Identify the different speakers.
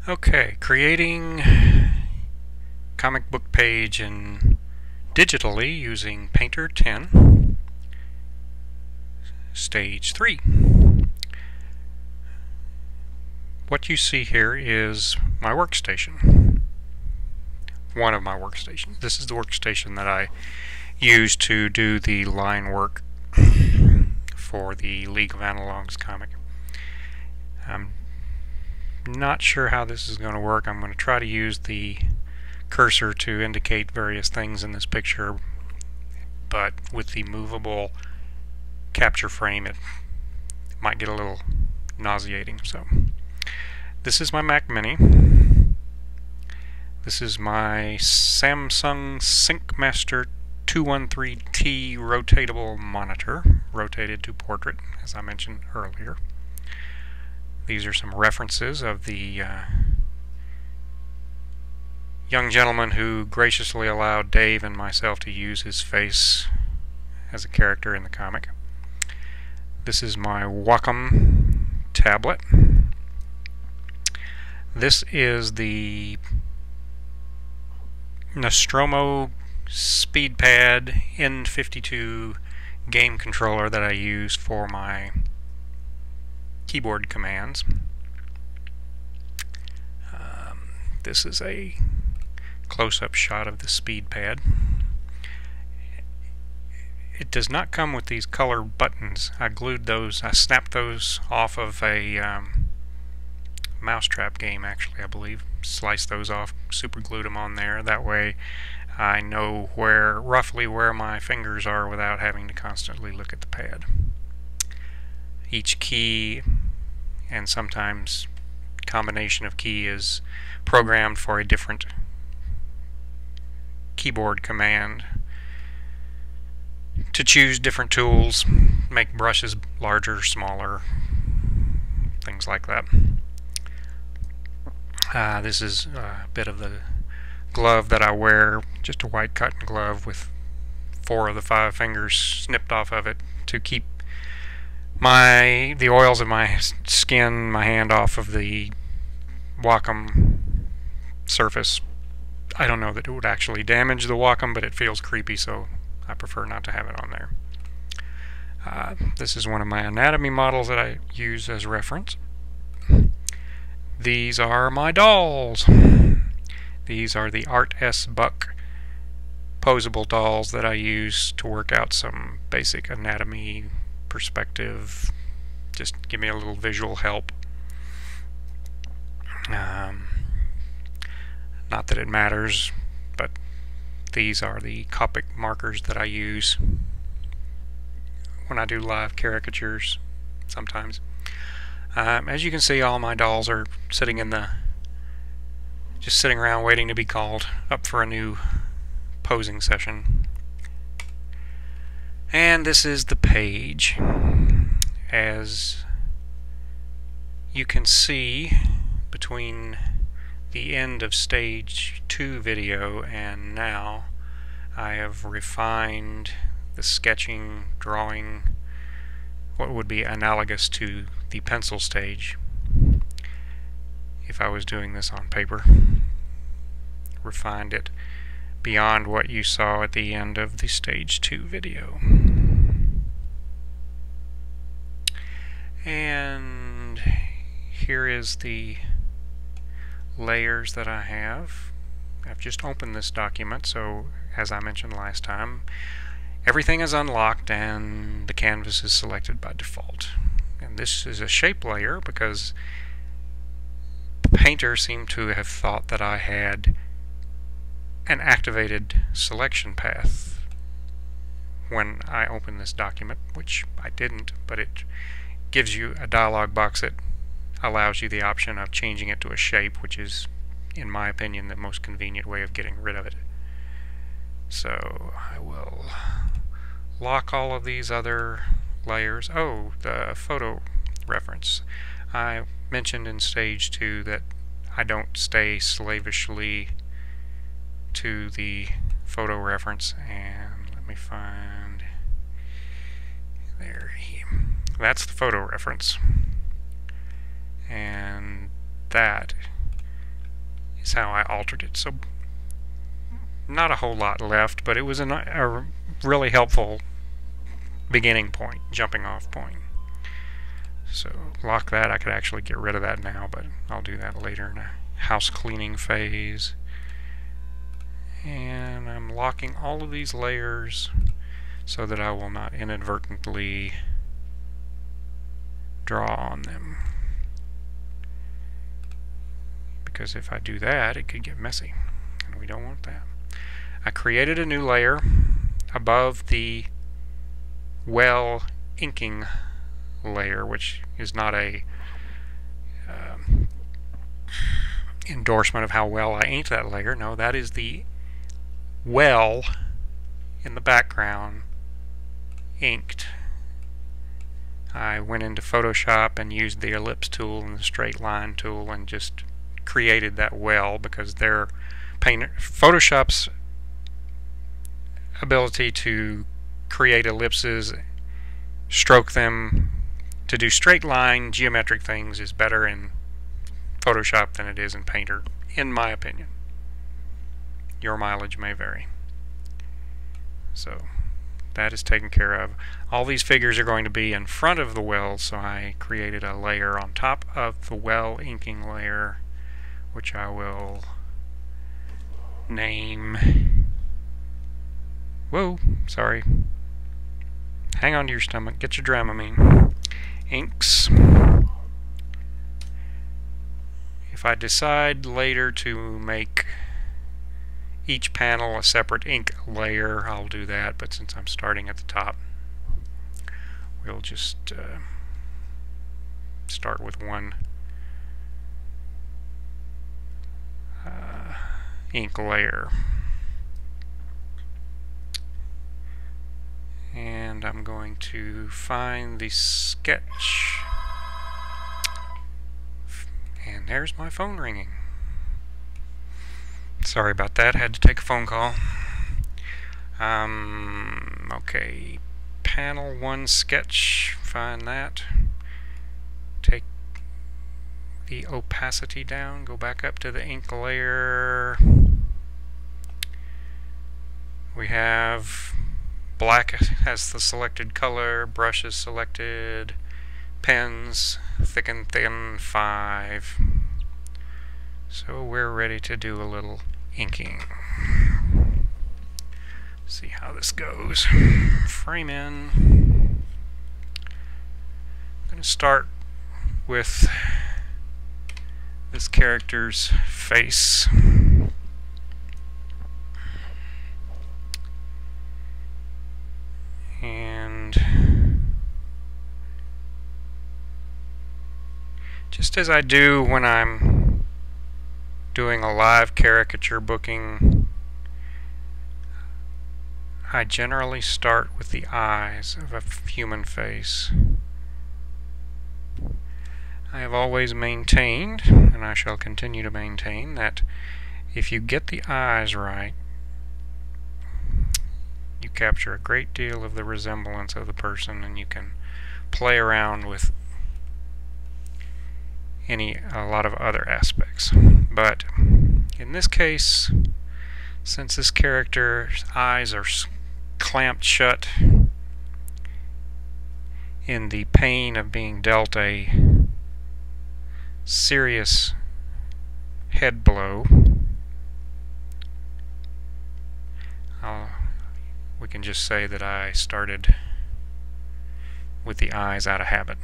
Speaker 1: Okay, creating comic book page digitally using Painter 10, stage 3. What you see here is my workstation. One of my workstations. This is the workstation that I use to do the line work for the League of Analogs comic. I'm not sure how this is going to work. I'm going to try to use the cursor to indicate various things in this picture, but with the movable capture frame it might get a little nauseating. So this is my Mac Mini. This is my Samsung SyncMaster 213T rotatable monitor, rotated to portrait, as I mentioned earlier. These are some references of the young gentleman who graciously allowed Dave and myself to use his face as a character in the comic. This is my Wacom tablet. This is the Nostromo SpeedPad N52 game controller that I use for my keyboard commands. This is a close-up shot of the SpeedPad. It does not come with these color buttons. I glued those, I snapped those off of a mousetrap game, actually, I believe. Sliced those off, super glued them on there. That way I know roughly where my fingers are without having to constantly look at the pad. Each key and sometimes combination of key is programmed for a different keyboard command. To choose different tools, make brushes larger, smaller, things like that. This is a bit of the glove that I wear, just a white cotton glove with 4 of the 5 fingers snipped off of it to keep the oils of my skin, my hand off of the Wacom surface. I don't know that it would actually damage the Wacom, but it feels creepy, so I prefer not to have it on there. This is one of my anatomy models that I use as reference. These are my dolls. These are the Art S. Buck posable dolls that I use to work out some basic anatomy perspective. Just give me a little visual help. Not that it matters, but these are the Copic markers that I use when I do live caricatures sometimes. As you can see, all my dolls are sitting around waiting to be called up for a new posing session. And this is the page. As you can see, between the end of stage 2 video and now, I have refined the sketching, drawing, what would be analogous to the pencil stage if I was doing this on paper. Refined it beyond what you saw at the end of the stage 2 video. And here is the layers that I have. I've just opened this document, so as I mentioned last time, everything is unlocked and the canvas is selected by default. And this is a shape layer because Painter seemed to have thought that I had an activated selection path when I opened this document, which I didn't, but it gives you a dialog box that allows you the option of changing it to a shape, which is, in my opinion, the most convenient way of getting rid of it. So I will lock all of these other layers. Oh, the photo reference. I mentioned in stage 2 that I don't stay slavishly to the photo reference, and let me find there. That's the photo reference, and that is how I altered it. So not a whole lot left, but it was a really helpful beginning point, jumping off point. So lock that. I could actually get rid of that now, but I'll do that later in a house cleaning phase. And I'm locking all of these layers so that I will not inadvertently draw on them. Because if I do that, it could get messy, and we don't want that. I created a new layer above the well inking layer, which is not a endorsement of how well I inked that layer. No, that is the well in the background inked. I went into Photoshop and used the ellipse tool and the straight line tool and just created that well, because Photoshop's ability to create ellipses, stroke them, to do straight line geometric things is better in Photoshop than it is in Painter, in my opinion. Your mileage may vary. So that is taken care of. All these figures are going to be in front of the well, so I created a layer on top of the well inking layer, which I will name... Whoa, sorry. Hang on to your stomach. Get your Dramamine. Inks. If I decide later to make each panel a separate ink layer, I'll do that, but since I'm starting at the top, we'll just start with one ink layer. And I'm going to find the sketch. And there's my phone ringing. Sorry about that, had to take a phone call. Okay, panel 1 sketch, find that. Take the opacity down, go back up to the ink layer. We have black as the selected color, brush is selected, pens, thick and thin 5. So we're ready to do a little inking. See how this goes. Frame in. I'm going to start with this character's face. And just as I do when I'm doing a live caricature booking, I generally start with the eyes of a human face. I have always maintained, and I shall continue to maintain, that if you get the eyes right, you capture a great deal of the resemblance of the person, and you can play around with a lot of other aspects. But in this case, since this character's eyes are clamped shut in the pain of being dealt a serious head blow, we can just say that I started with the eyes out of habit.